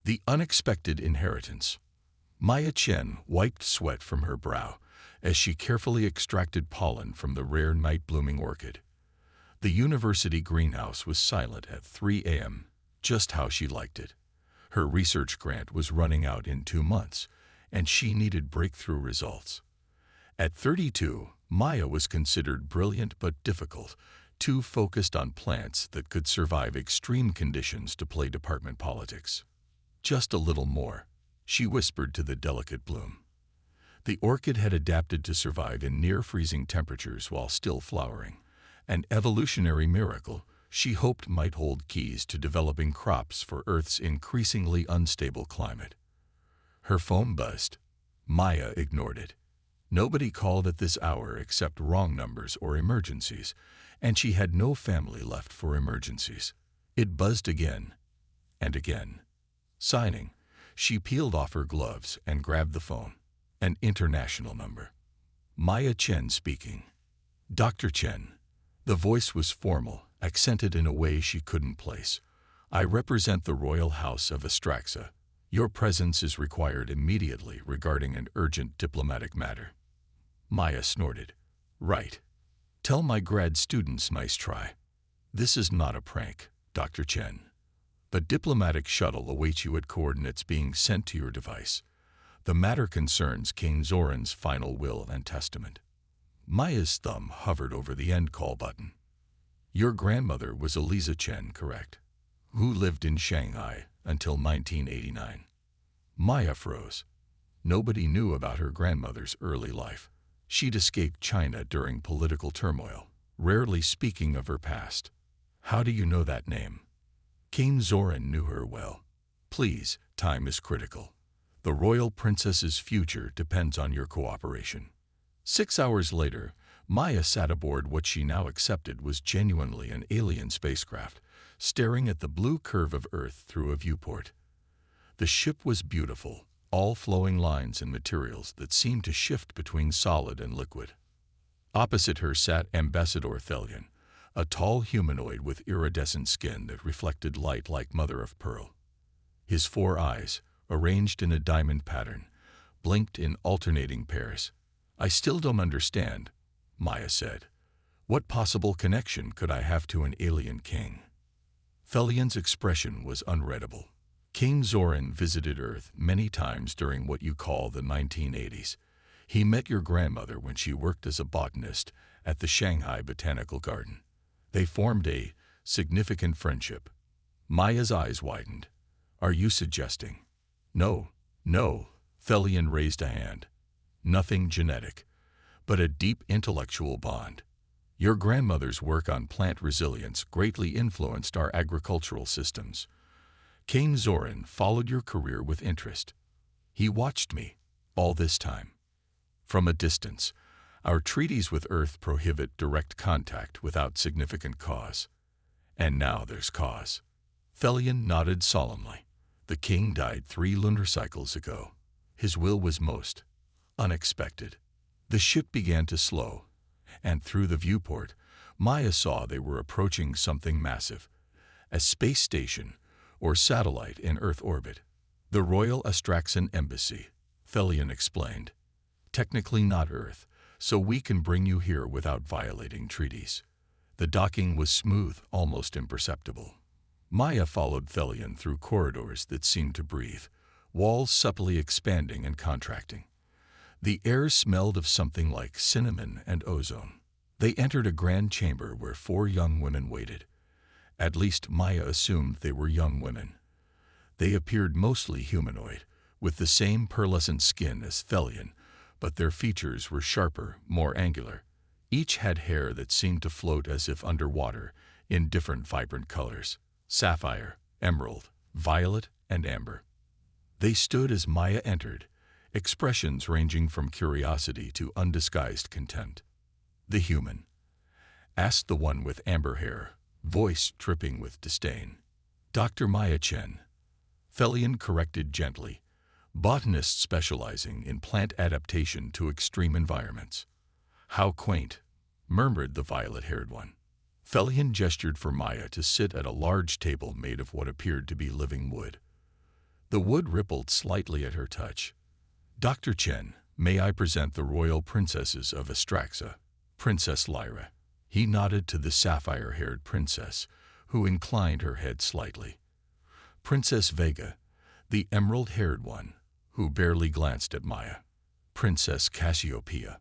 The unexpected inheritance. Maya Chen wiped sweat from her brow as she carefully extracted pollen from the rare night-blooming orchid. The university greenhouse was silent at 3 a.m., just how she liked it. Her research grant was running out in 2 months, and she needed breakthrough results. At 32, Maya was considered brilliant but difficult, too focused on plants that could survive extreme conditions to play department politics. "Just a little more," she whispered to the delicate bloom. The orchid had adapted to survive in near-freezing temperatures while still flowering, an evolutionary miracle she hoped might hold keys to developing crops for Earth's increasingly unstable climate. Her phone buzzed. Maya ignored it. Nobody called at this hour except wrong numbers or emergencies, and she had no family left for emergencies. It buzzed again and again. Signing, she peeled off her gloves and grabbed the phone. An international number. Maya Chen speaking. "Dr. Chen." The voice was formal, accented in a way she couldn't place. "I represent the royal house of Astraxa. Your presence is required immediately regarding an urgent diplomatic matter." Maya snorted. "Right. Tell my grad students nice try. This is not a prank, Dr. Chen. The diplomatic shuttle awaits you at coordinates being sent to your device. The matter concerns King Zoran's final will and testament." Maya's thumb hovered over the end call button. "Your grandmother was Eliza Chen, correct? Who lived in Shanghai until 1989. Maya froze. Nobody knew about her grandmother's early life. She'd escaped China during political turmoil, rarely speaking of her past. "How do you know that name?" "King Zoran knew her well. Please, time is critical. The royal princess's future depends on your cooperation." 6 hours later, Maya sat aboard what she now accepted was genuinely an alien spacecraft, staring at the blue curve of Earth through a viewport. The ship was beautiful, all flowing lines and materials that seemed to shift between solid and liquid. Opposite her sat Ambassador Thelion, a tall humanoid with iridescent skin that reflected light like mother of pearl. His 4 eyes, arranged in a diamond pattern, blinked in alternating pairs. "I still don't understand," Maya said. "What possible connection could I have to an alien king?" Thelion's expression was unreadable. "King Zoran visited Earth many times during what you call the 1980s. He met your grandmother when she worked as a botanist at the Shanghai Botanical Garden. They formed a significant friendship." Maya's eyes widened. "Are you suggesting—" "No, no," Thelion raised a hand. "Nothing genetic, but a deep intellectual bond. Your grandmother's work on plant resilience greatly influenced our agricultural systems. King Zoran followed your career with interest. He watched me, all this time. From a distance, our treaties with Earth prohibit direct contact without significant cause. And now there's cause." Thelion nodded solemnly. "The king died 3 lunar cycles ago. His will was most unexpected." The ship began to slow, and through the viewport, Maya saw they were approaching something massive, a space station or satellite in Earth orbit. "The Royal Astraxan Embassy," Thelion explained. "Technically not Earth, so we can bring you here without violating treaties." The docking was smooth, almost imperceptible. Maya followed Thelion through corridors that seemed to breathe, walls supplely expanding and contracting. The air smelled of something like cinnamon and ozone. They entered a grand chamber where 4 young women waited. At least Maya assumed they were young women. They appeared mostly humanoid, with the same pearlescent skin as Thelion, but their features were sharper, more angular. Each had hair that seemed to float as if underwater, in different vibrant colors: sapphire, emerald, violet, and amber. They stood as Maya entered, expressions ranging from curiosity to undisguised contempt. "The human?" asked the one with amber hair, voice dripping with disdain. "Dr. Maya Chen," Thelion corrected gently, botanist specializing in plant adaptation to extreme environments. "How quaint," murmured the violet-haired one. Thelion gestured for Maya to sit at a large table made of what appeared to be living wood. The wood rippled slightly at her touch. "Dr. Chen, may I present the royal princesses of Astraxa, Princess Lyra." He nodded to the sapphire-haired princess, who inclined her head slightly. Princess Vega, the emerald-haired one, who barely glanced at Maya. Princess Cassiopeia,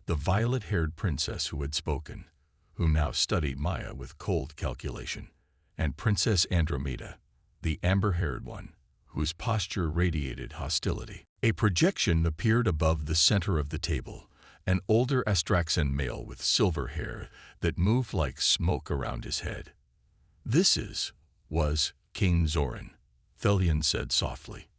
the violet-haired princess who had spoken, who now studied Maya with cold calculation. And Princess Andromeda, the amber-haired one, whose posture radiated hostility. A projection appeared above the center of the table, an older Astraxan male with silver hair that moved like smoke around his head. Was King Zoran, Thelion said softly.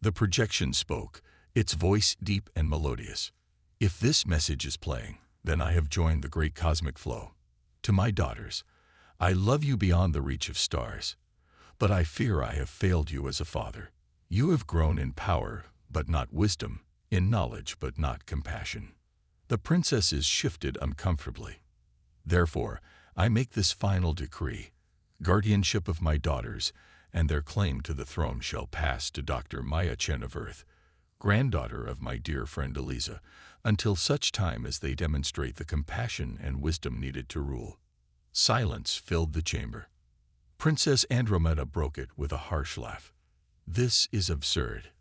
The projection spoke, its voice deep and melodious. "If this message is playing, then I have joined the great cosmic flow. To my daughters, I love you beyond the reach of stars, but I fear I have failed you as a father. You have grown in power, but not wisdom, in knowledge, but not compassion." The princesses shifted uncomfortably. "Therefore, I make this final decree. Guardianship of my daughters and their claim to the throne shall pass to Dr. Maya Chen of Earth, granddaughter of my dear friend Eliza, until such time as they demonstrate the compassion and wisdom needed to rule." Silence filled the chamber. Princess Andromeda broke it with a harsh laugh. "This is absurd.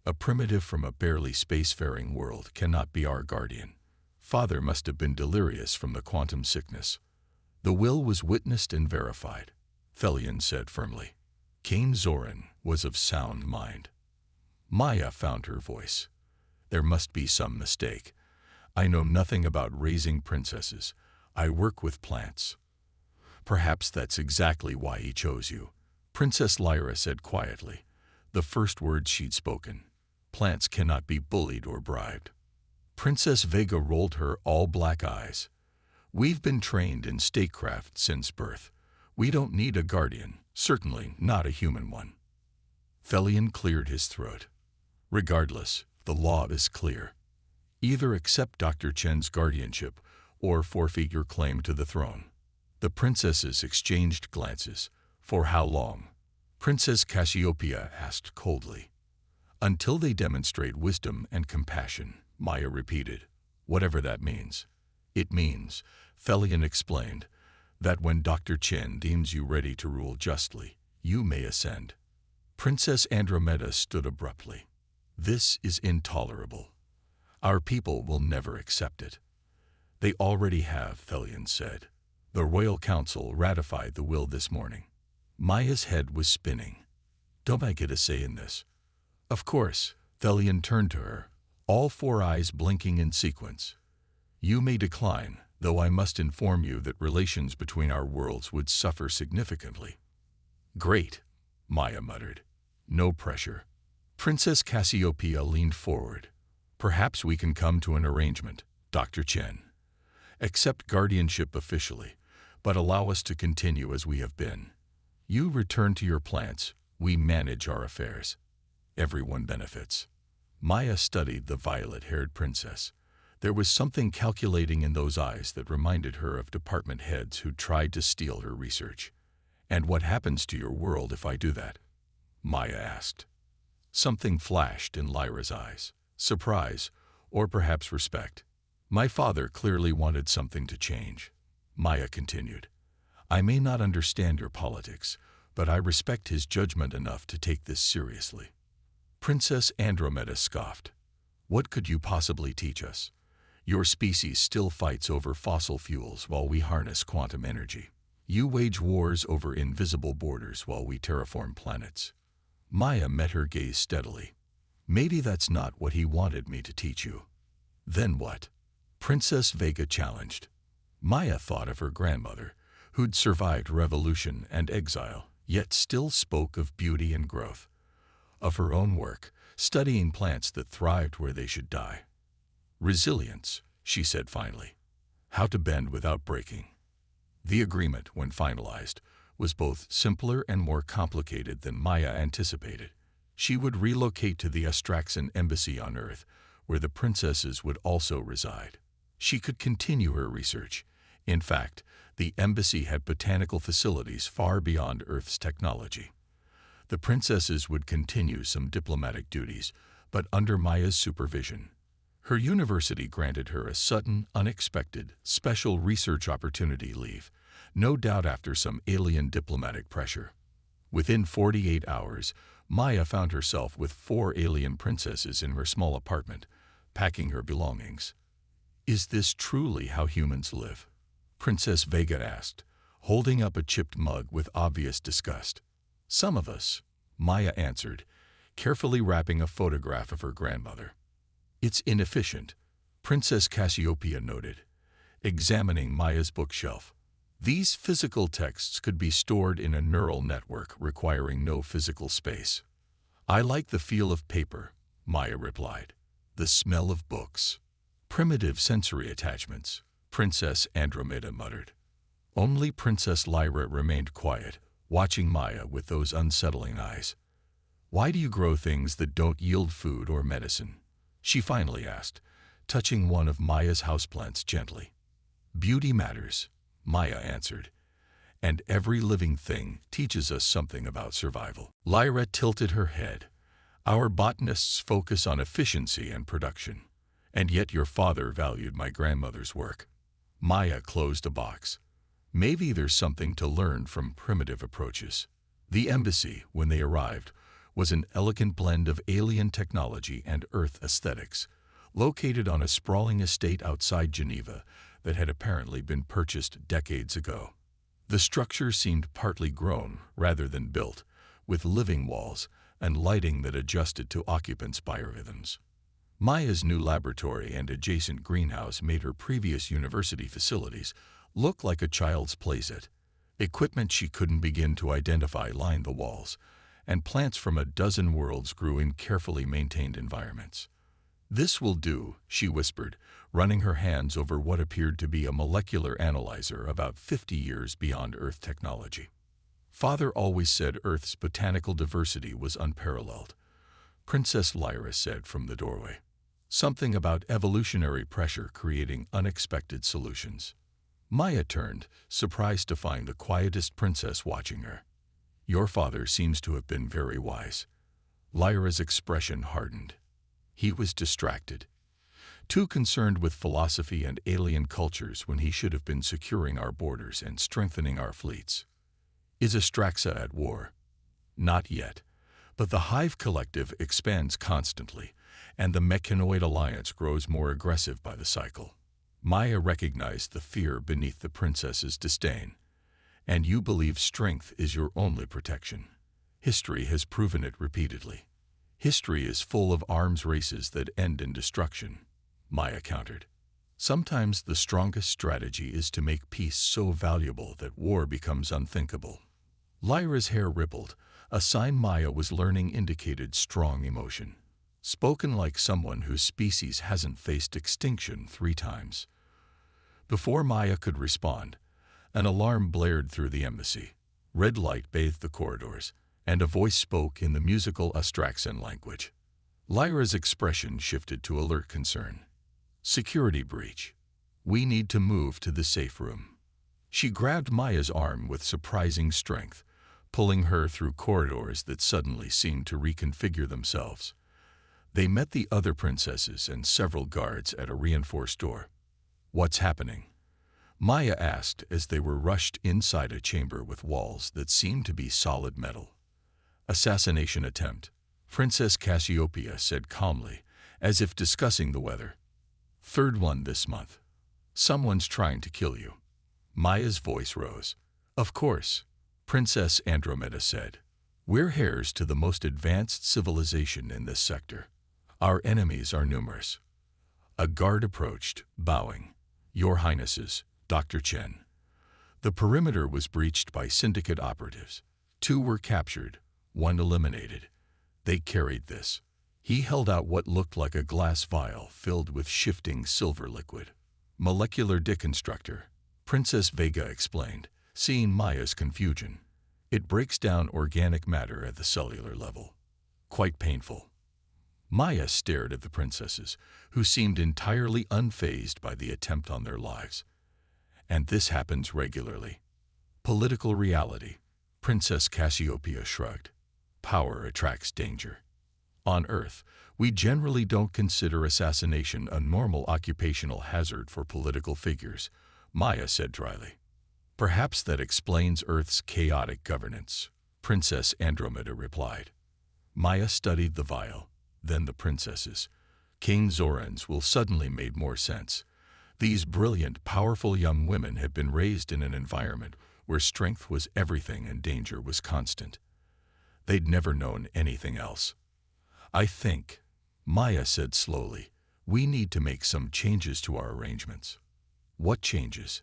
A primitive from a barely spacefaring world cannot be our guardian. Father must have been delirious from the quantum sickness." "The will was witnessed and verified," Thelion said firmly. "King Zoran was of sound mind." Maya found her voice. "There must be some mistake. I know nothing about raising princesses. I work with plants." "Perhaps that's exactly why he chose you," Princess Lyra said quietly, the first words she'd spoken. "Plants cannot be bullied or bribed." Princess Vega rolled her all-black eyes. "We've been trained in statecraft since birth. We don't need a guardian, certainly not a human one." Thelion cleared his throat. "Regardless, the law is clear. Either accept Dr. Chen's guardianship or forfeit your claim to the throne." The princesses exchanged glances. "For how long?" Princess Cassiopeia asked coldly. "Until they demonstrate wisdom and compassion," Maya repeated, "whatever that means." "It means," Thelion explained, "that when Dr. Chen deems you ready to rule justly, you may ascend." Princess Andromeda stood abruptly. "This is intolerable. Our people will never accept it." "They already have," Thelion said. "The Royal Council ratified the will this morning." Maya's head was spinning. "Don't I get a say in this?" "Of course." Thelion turned to her, all four eyes blinking in sequence. "You may decline, though I must inform you that relations between our worlds would suffer significantly." "Great," Maya muttered. "No pressure." Princess Cassiopeia leaned forward. "Perhaps we can come to an arrangement, Dr. Chen. Accept guardianship officially, but allow us to continue as we have been. You return to your plants, we manage our affairs. Everyone benefits." Maya studied the violet-haired princess. There was something calculating in those eyes that reminded her of department heads who tried to steal her research. "And what happens to your world if I do that?" Maya asked. Something flashed in Lyra's eyes. Surprise, or perhaps respect. "My father clearly wanted something to change," Maya continued. "I may not understand your politics, but I respect his judgment enough to take this seriously." Princess Andromeda scoffed. "What could you possibly teach us? Your species still fights over fossil fuels while we harness quantum energy. You wage wars over invisible borders while we terraform planets." Maya met her gaze steadily. "Maybe that's not what he wanted me to teach you." "Then what?" Princess Vega challenged. Maya thought of her grandmother, who'd survived revolution and exile, yet still spoke of beauty and growth. Of her own work, studying plants that thrived where they should die. "Resilience," she said finally. "How to bend without breaking." The agreement, when finalized, was both simpler and more complicated than Maya anticipated. She would relocate to the Astraxan embassy on Earth, where the princesses would also reside. She could continue her research. In fact, the embassy had botanical facilities far beyond Earth's technology. The princesses would continue some diplomatic duties, but under Maya's supervision. Her university granted her a sudden, unexpected, special research opportunity leave, no doubt after some alien diplomatic pressure. Within 48 hours, Maya found herself with 4 alien princesses in her small apartment, packing her belongings. "Is this truly how humans live?" Princess Vega asked, holding up a chipped mug with obvious disgust. "Some of us," Maya answered, carefully wrapping a photograph of her grandmother. "It's inefficient," Princess Cassiopeia noted, examining Maya's bookshelf. "These physical texts could be stored in a neural network requiring no physical space." "I like the feel of paper," Maya replied. "The smell of books." "Primitive sensory attachments," Princess Andromeda muttered. Only Princess Lyra remained quiet, watching Maya with those unsettling eyes. "Why do you grow things that don't yield food or medicine?" she finally asked, touching one of Maya's houseplants gently. "Beauty matters," Maya answered, "and every living thing teaches us something about survival." Lyra tilted her head. "Our botanists focus on efficiency and production, and yet your father valued my grandmother's work." Maya closed a box. "Maybe there's something to learn from primitive approaches." The embassy, when they arrived, was an elegant blend of alien technology and Earth aesthetics, located on a sprawling estate outside Geneva that had apparently been purchased decades ago. The structure seemed partly grown rather than built, with living walls and lighting that adjusted to occupants' biorhythms. Maya's new laboratory and adjacent greenhouse made her previous university facilities look like a child's playset. Equipment she couldn't begin to identify lined the walls, and plants from a dozen worlds grew in carefully maintained environments. "This will do," she whispered, running her hands over what appeared to be a molecular analyzer about 50 years beyond Earth technology. "Father always said Earth's botanical diversity was unparalleled," Princess Lyra said from the doorway. "Something about evolutionary pressure creating unexpected solutions." Maya turned, surprised to find the quietest princess watching her. "Your father seems to have been very wise." Lyra's expression hardened. "He was distracted, too concerned with philosophy and alien cultures when he should have been securing our borders and strengthening our fleets." "Is Astraxa at war?" "Not yet, but the Hive Collective expands constantly, and the Mechanoid Alliance grows more aggressive by the cycle." Maya recognized the fear beneath the princess's disdain. "And you believe strength is your only protection. History has proven it repeatedly." "History is full of arms races that end in destruction," Maya countered. "Sometimes the strongest strategy is to make peace so valuable that war becomes unthinkable." Lyra's hair rippled, a sign Maya was learning indicated strong emotion. Spoken like someone whose species hasn't faced extinction 3 times. Before Maya could respond, an alarm blared through the embassy. Red light bathed the corridors, and a voice spoke in the musical Astraxan language. Lyra's expression shifted to alert concern. "Security breach. We need to move to the safe room." She grabbed Maya's arm with surprising strength, pulling her through corridors that suddenly seemed to reconfigure themselves. They met the other princesses and several guards at a reinforced door. "What's happening?" Maya asked as they were rushed inside a chamber with walls that seemed to be solid metal. "Assassination attempt," Princess Cassiopeia said calmly, as if discussing the weather. "3rd one this month. Someone's trying to kill you." Maya's voice rose. "Of course," Princess Andromeda said. "We're heirs to the most advanced civilization in this sector. Our enemies are numerous." A guard approached, bowing. "Your Highnesses, Dr. Chen." The perimeter was breached by syndicate operatives. 2 were captured, 1 eliminated. They carried this. He held out what looked like a glass vial filled with shifting silver liquid. "Molecular deconstructor," Princess Vega explained, seeing Maya's confusion. "It breaks down organic matter at the cellular level. Quite painful." Maya stared at the princesses, who seemed entirely unfazed by the attempt on their lives. "And this happens regularly." "Political reality," Princess Cassiopeia shrugged. Power attracts danger. On Earth, we generally don't consider assassination a normal occupational hazard for political figures, Maya said dryly. Perhaps that explains Earth's chaotic governance, Princess Andromeda replied. Maya studied the vial, then the princesses. King Zoran's will suddenly made more sense. These brilliant, powerful young women had been raised in an environment where strength was everything and danger was constant. They'd never known anything else. I think, Maya said slowly, we need to make some changes to our arrangements. What changes?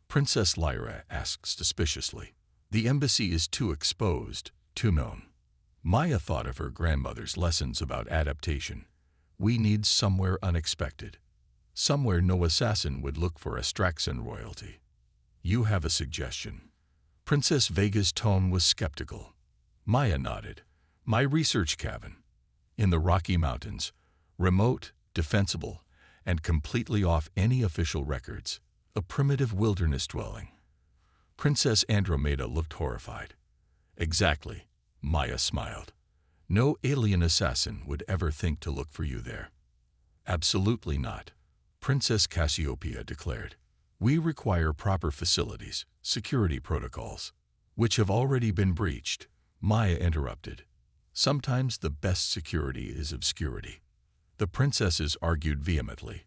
Princess Lyra asked suspiciously. The embassy is too exposed, too known. Maya thought of her grandmother's lessons about adaptation. We need somewhere unexpected. Somewhere no assassin would look for Astraxan royalty. You have a suggestion? Princess Vega's tone was skeptical. Maya nodded. My research cabin. In the Rocky Mountains, remote, defensible, and completely off any official records. A primitive wilderness dwelling. Princess Andromeda looked horrified. Exactly, Maya smiled. No alien assassin would ever think to look for you there. Absolutely not, Princess Cassiopeia declared. We require proper facilities, security protocols, which have already been breached, Maya interrupted. Sometimes the best security is obscurity. The princesses argued vehemently,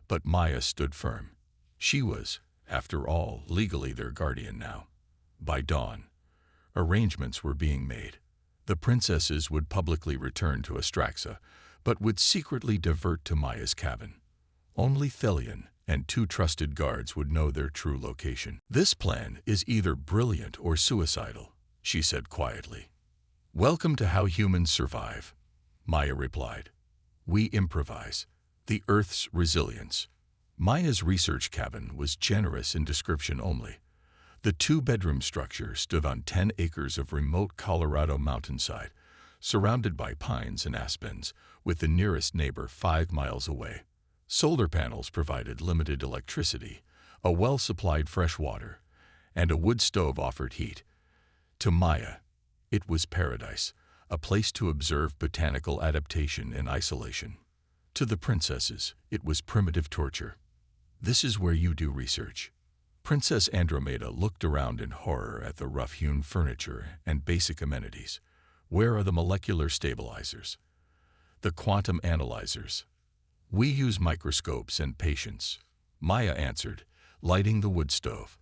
but Maya stood firm. She was, after all, legally their guardian now. By dawn, arrangements were being made. The princesses would publicly return to Astraxa, but would secretly divert to Maya's cabin. Only Thelion and 2 trusted guards would know their true location. This plan is either brilliant or suicidal, she said quietly. Welcome to how humans survive, Maya replied. We improvise. The Earth's resilience. Maya's research cabin was generous in description only. The 2-bedroom structure stood on 10 acres of remote Colorado mountainside, surrounded by pines and aspens, with the nearest neighbor 5 miles away. Solar panels provided limited electricity, a well-supplied fresh water, and a wood stove offered heat. To Maya, it was paradise, a place to observe botanical adaptation in isolation. To the princesses, it was primitive torture. This is where you do research. Princess Andromeda looked around in horror at the rough-hewn furniture and basic amenities. Where are the molecular stabilizers? The quantum analyzers? We use microscopes and patience, Maya answered, lighting the wood stove.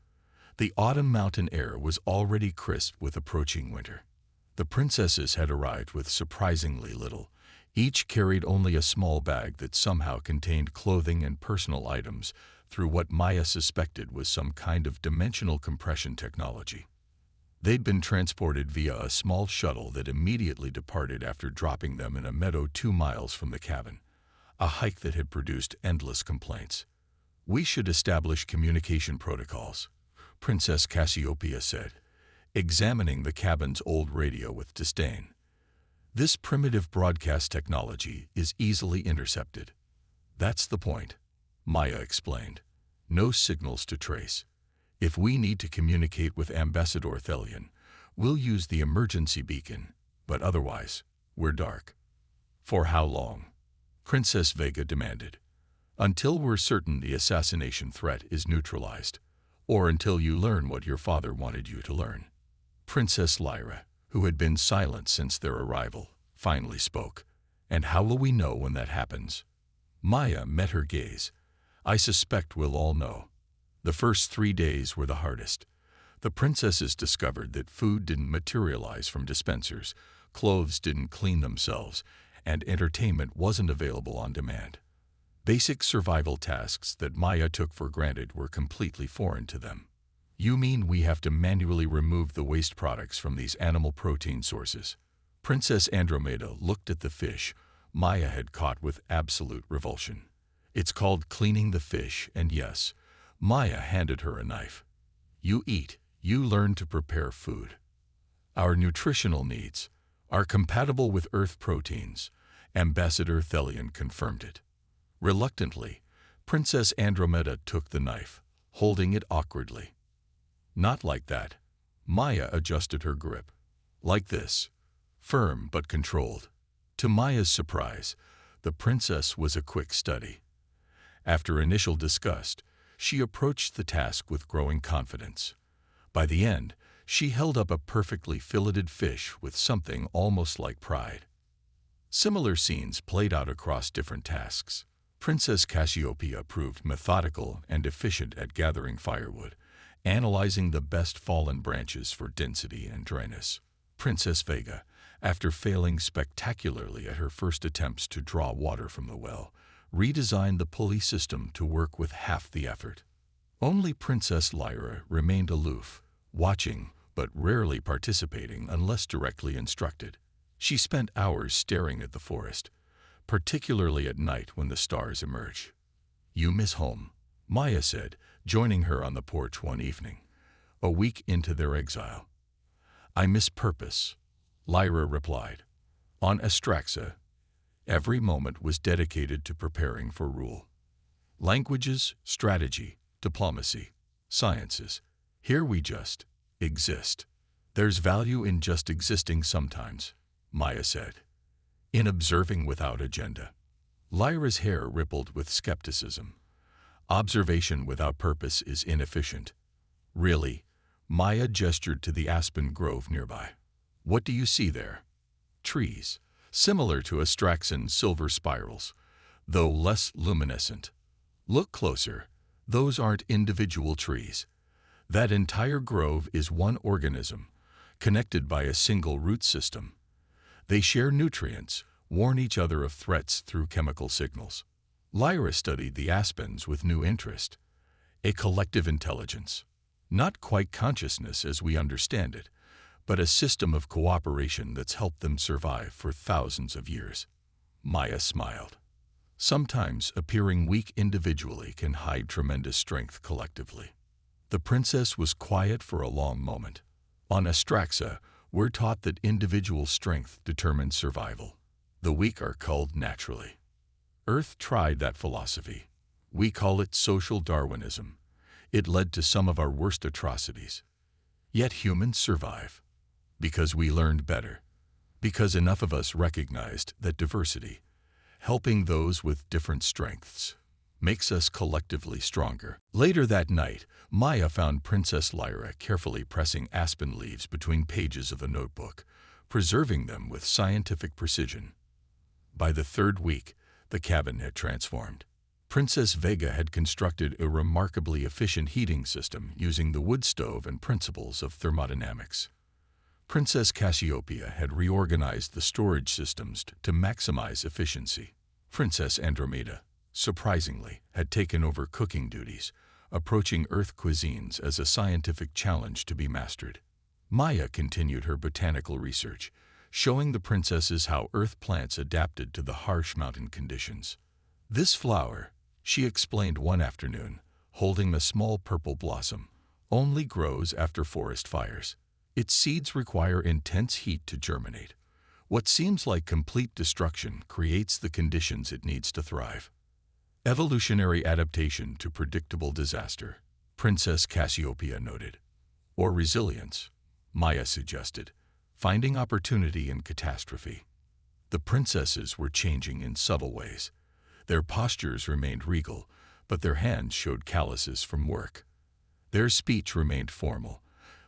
The autumn mountain air was already crisp with approaching winter. The princesses had arrived with surprisingly little. Each carried only a small bag that somehow contained clothing and personal items through what Maya suspected was some kind of dimensional compression technology. They'd been transported via a small shuttle that immediately departed after dropping them in a meadow 2 miles from the cabin, a hike that had produced endless complaints. We should establish communication protocols, Princess Cassiopeia said, examining the cabin's old radio with disdain. This primitive broadcast technology is easily intercepted. That's the point, Maya explained. No signals to trace. If we need to communicate with Ambassador Thelion, we'll use the emergency beacon, but otherwise, we're dark. For how long? Princess Vega demanded. Until we're certain the assassination threat is neutralized, or until you learn what your father wanted you to learn. Princess Lyra, who had been silent since their arrival, finally spoke. And how will we know when that happens? Maya met her gaze. I suspect we'll all know. The first 3 days were the hardest. The princesses discovered that food didn't materialize from dispensers, clothes didn't clean themselves, and entertainment wasn't available on demand. Basic survival tasks that Maya took for granted were completely foreign to them. You mean we have to manually remove the waste products from these animal protein sources? Princess Andromeda looked at the fish Maya had caught with absolute revulsion. It's called cleaning the fish, and yes, Maya handed her a knife. You eat, you learn to prepare food. Our nutritional needs are compatible with Earth proteins, Ambassador Thelion confirmed it. Reluctantly, Princess Andromeda took the knife, holding it awkwardly. Not like that. Maya adjusted her grip. Like this. firm but controlled. To Maya's surprise, the princess was a quick study. After initial disgust, she approached the task with growing confidence. By the end, she held up a perfectly filleted fish with something almost like pride. Similar scenes played out across different tasks. Princess Cassiopeia proved methodical and efficient at gathering firewood, analyzing the best fallen branches for density and dryness. Princess Vega, after failing spectacularly at her first attempts to draw water from the well, redesigned the pulley system to work with half the effort. Only Princess Lyra remained aloof, watching but rarely participating unless directly instructed. She spent hours staring at the forest, particularly at night when the stars emerge. "You miss home," Maya said, joining her on the porch one evening, a week into their exile. "I miss purpose," Lyra replied. On Astraxa, every moment was dedicated to preparing for rule. Languages, strategy, diplomacy, sciences. Here we just exist. "There's value in just existing sometimes," Maya said, "in observing without agenda." Lyra's hair rippled with skepticism. "Observation without purpose is inefficient." "Really?" Maya gestured to the aspen grove nearby. "What do you see there?" "Trees, similar to Astraxan silver spirals, though less luminescent. Look closer. Those aren't individual trees. That entire grove is one organism, connected by a single root system. They share nutrients, warn each other of threats through chemical signals." Lyra studied the aspens with new interest. "A collective intelligence. Not quite consciousness as we understand it, but a system of cooperation that's helped them survive for thousands of years." Maya smiled. "Sometimes appearing weak individually can hide tremendous strength collectively." The princess was quiet for a long moment. "On Astraxa, we're taught that individual strength determines survival. The weak are culled naturally. Earth tried that philosophy. We call it social Darwinism. It led to some of our worst atrocities. Yet humans survive. Because we learned better. Because enough of us recognized that diversity, helping those with different strengths, makes us collectively stronger." Later that night, Maya found Princess Lyra carefully pressing aspen leaves between pages of a notebook, preserving them with scientific precision. By the third week, the cabin had transformed. Princess Vega had constructed a remarkably efficient heating system using the wood stove and principles of thermodynamics. Princess Cassiopeia had reorganized the storage systems to maximize efficiency. Princess Andromeda, surprisingly, had taken over cooking duties, approaching Earth cuisines as a scientific challenge to be mastered. Maya continued her botanical research, showing the princesses how Earth plants adapted to the harsh mountain conditions. "This flower," she explained one afternoon, holding a small purple blossom, "only grows after forest fires. Its seeds require intense heat to germinate. What seems like complete destruction creates the conditions it needs to thrive. Evolutionary adaptation to predictable disaster," Princess Cassiopeia noted. "Or resilience," Maya suggested, "finding opportunity in catastrophe." The princesses were changing in subtle ways. Their postures remained regal, but their hands showed calluses from work. Their speech remained formal,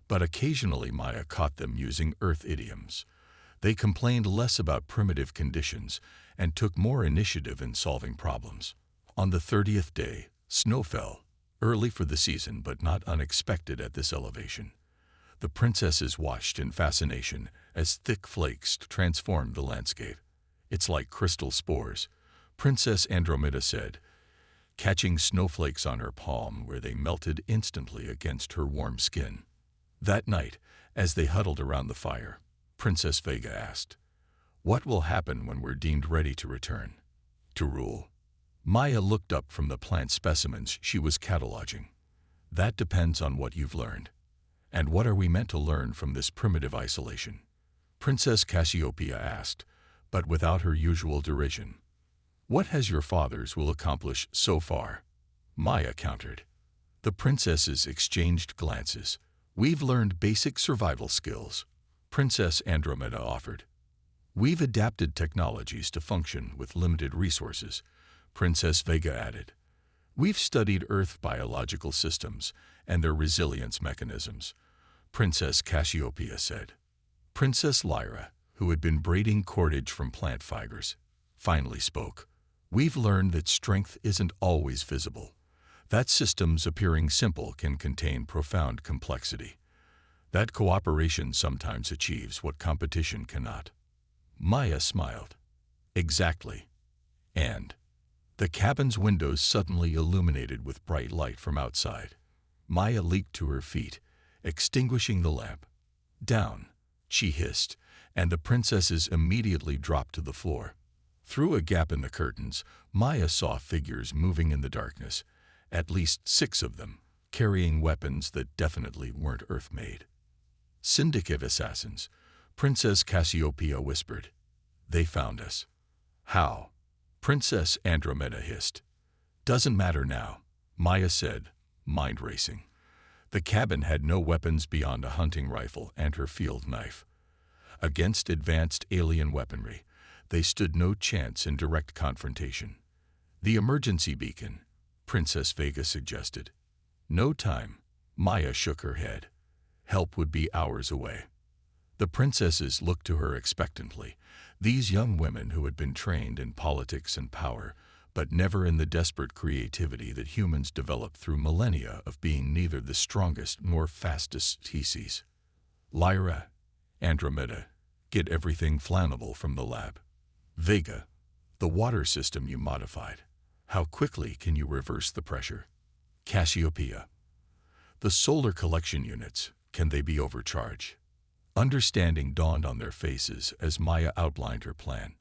but occasionally Maya caught them using Earth idioms. They complained less about primitive conditions and took more initiative in solving problems. On the 30th day, snow fell, early for the season but not unexpected at this elevation. The princesses watched in fascination as thick flakes transformed the landscape. "It's like crystal spores," Princess Andromeda said, catching snowflakes on her palm where they melted instantly against her warm skin. That night, as they huddled around the fire, Princess Vega asked, "What will happen when we're deemed ready to return?" "To rule." Maya looked up from the plant specimens she was cataloging. "That depends on what you've learned. And what are we meant to learn from this primitive isolation?" Princess Cassiopeia asked, but without her usual derision. "What has your father's will accomplish so far?" Maya countered. The princesses exchanged glances. "We've learned basic survival skills," Princess Andromeda offered. We've adapted technologies to function with limited resources, Princess Vega added. We've studied Earth biological systems and their resilience mechanisms, Princess Cassiopeia said. Princess Lyra, who had been braiding cordage from plant fibers, finally spoke. We've learned that strength isn't always visible, that systems appearing simple can contain profound complexity, that cooperation sometimes achieves what competition cannot. Maya smiled. Exactly. And the cabin's windows suddenly illuminated with bright light from outside. Maya leaped to her feet, extinguishing the lamp. Down, she hissed, and the princesses immediately dropped to the floor. Through a gap in the curtains, Maya saw figures moving in the darkness, at least 6 of them, carrying weapons that definitely weren't Earth-made. Syndicate assassins, Princess Cassiopeia whispered. They found us. How? Princess Andromeda hissed. Doesn't matter now, Maya said, mind racing. The cabin had no weapons beyond a hunting rifle and her field knife. Against advanced alien weaponry, they stood no chance in direct confrontation. The emergency beacon, Princess Vega suggested. No time, Maya shook her head. Help would be hours away. The princesses looked to her expectantly, these young women who had been trained in politics and power, but never in the desperate creativity that humans develop through millennia of being neither the strongest nor fastest species. Lyra, Andromeda, get everything flammable from the lab. Vega, the water system you modified. How quickly can you reverse the pressure? Cassiopeia, the solar collection units, can they be overcharged? Understanding dawned on their faces as Maya outlined her plan.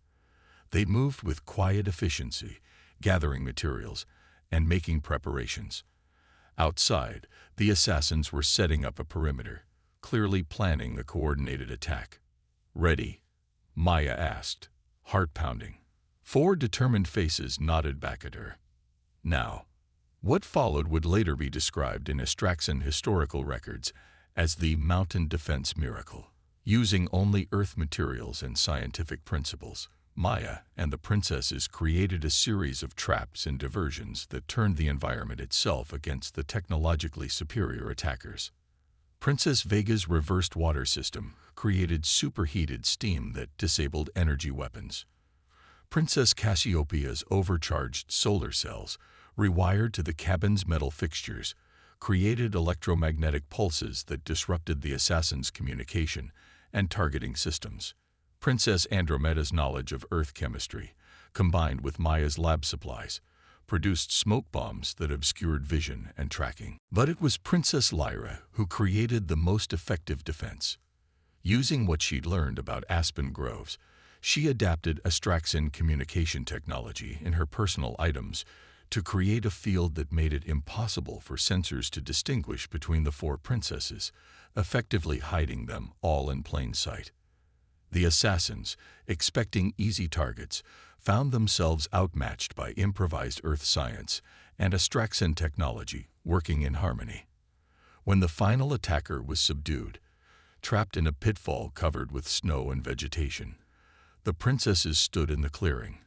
They moved with quiet efficiency, gathering materials and making preparations. Outside, the assassins were setting up a perimeter, clearly planning the coordinated attack. Ready? Maya asked, heart pounding. 4 determined faces nodded back at her. Now, what followed would later be described in Astraxan historical records as the mountain defense miracle. Using only Earth materials and scientific principles, Maya and the princesses created a series of traps and diversions that turned the environment itself against the technologically superior attackers. Princess Vega's reversed water system created superheated steam that disabled energy weapons. Princess Cassiopeia's overcharged solar cells, rewired to the cabin's metal fixtures, created electromagnetic pulses that disrupted the assassins' communication and targeting systems. Princess Andromeda's knowledge of Earth chemistry, combined with Maya's lab supplies, produced smoke bombs that obscured vision and tracking. But it was Princess Lyra who created the most effective defense. Using what she'd learned about aspen groves, she adapted Astraxan communication technology in her personal items to create a field that made it impossible for sensors to distinguish between the 4 princesses, effectively hiding them all in plain sight. The assassins, expecting easy targets, found themselves outmatched by improvised Earth science and Astraxan technology working in harmony. When the final attacker was subdued, trapped in a pitfall covered with snow and vegetation, the princesses stood in the clearing,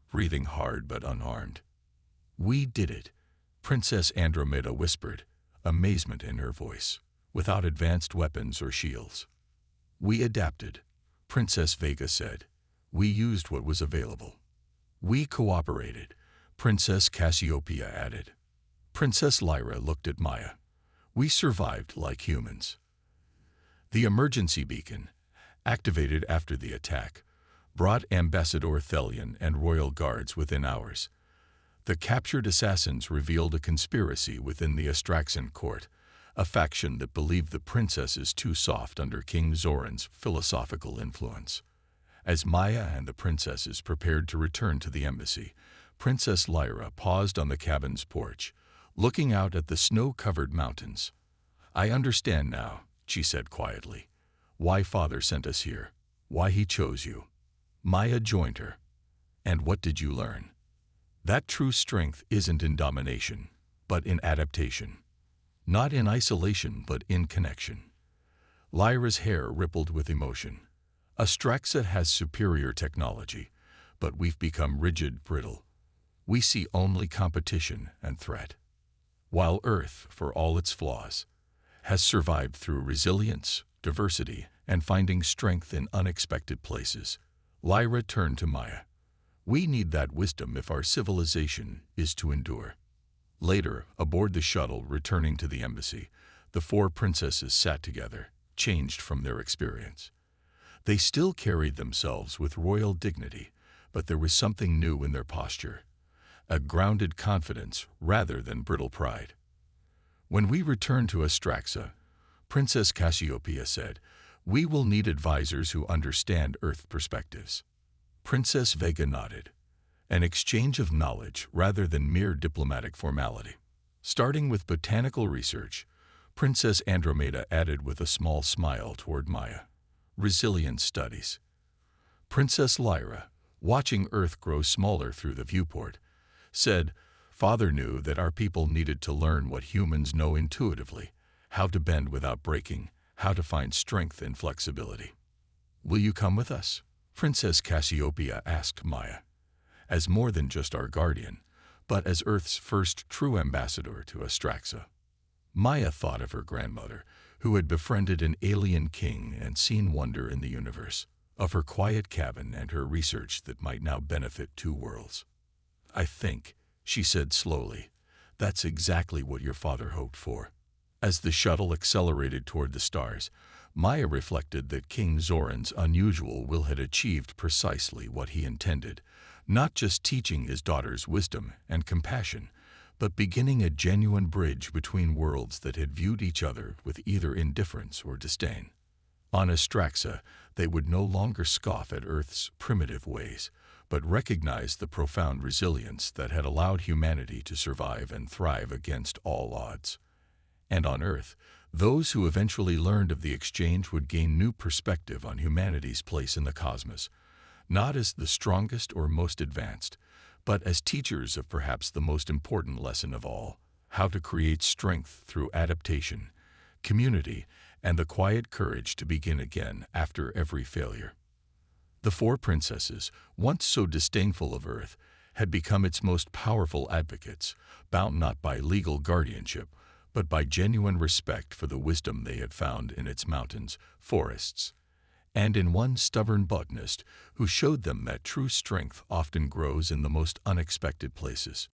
breathing hard but unharmed. We did it, Princess Andromeda whispered, amazement in her voice, without advanced weapons or shields. We adapted, Princess Vega said. We used what was available. We cooperated, Princess Cassiopeia added. Princess Lyra looked at Maya. We survived like humans. The emergency beacon, activated after the attack, brought Ambassador Thelion and royal guards within hours. The captured assassins revealed a conspiracy within the Astraxan court, a faction that believed the princesses too soft under King Zoran's philosophical influence. As Maya and the princesses prepared to return to the embassy, Princess Lyra paused on the cabin's porch, looking out at the snow-covered mountains. I understand now, she said quietly, why Father sent us here, why he chose you. Maya joined her. And what did you learn? That true strength isn't in domination, but in adaptation. Not in isolation, but in connection. Lyra's hair rippled with emotion. Astraxa has superior technology, but we've become rigid, brittle. We see only competition and threat. While Earth, for all its flaws, has survived through resilience, diversity, and finding strength in unexpected places. Lyra turned to Maya. We need that wisdom if our civilization is to endure. Later, aboard the shuttle returning to the embassy, the four princesses sat together, changed from their experience. They still carried themselves with royal dignity, but there was something new in their posture, a grounded confidence rather than brittle pride. When we return to Astraxa, Princess Cassiopeia said, we will need advisors who understand Earth perspectives. Princess Vega nodded. An exchange of knowledge rather than mere diplomatic formality. Starting with botanical research, Princess Andromeda added with a small smile toward Maya. Resilience studies. Princess Lyra, watching Earth grow smaller through the viewport, said, Father knew that our people needed to learn what humans know intuitively, how to bend without breaking, how to find strength and flexibility. Will you come with us? Princess Cassiopeia asked Maya, as more than just our guardian, but as Earth's first true ambassador to Astraxa. Maya thought of her grandmother, who had befriended an alien king and seen wonder in the universe, of her quiet cabin and her research that might now benefit two worlds. I think, she said slowly, that's exactly what your father hoped for. As the shuttle accelerated toward the stars, Maya reflected that King Zoran's unusual will had achieved precisely what he intended, not just teaching his daughters wisdom and compassion, but beginning a genuine bridge between worlds that had viewed each other with either indifference or disdain. On Astraxa, they would no longer scoff at Earth's primitive ways, but recognize the profound resilience that had allowed humanity to survive and thrive against all odds. And on Earth, those who eventually learned of the exchange would gain new perspective on humanity's place in the cosmos, not as the strongest or most advanced, but as teachers of perhaps the most important lesson of all, how to create strength through adaptation, community, and the quiet courage to begin again after every failure. The four princesses, once so disdainful of Earth, had become its most powerful advocates, bound not by legal guardianship, but by genuine respect for the wisdom they had found in its mountains, forests, and in one stubborn botanist who showed them that true strength often grows in the most unexpected places.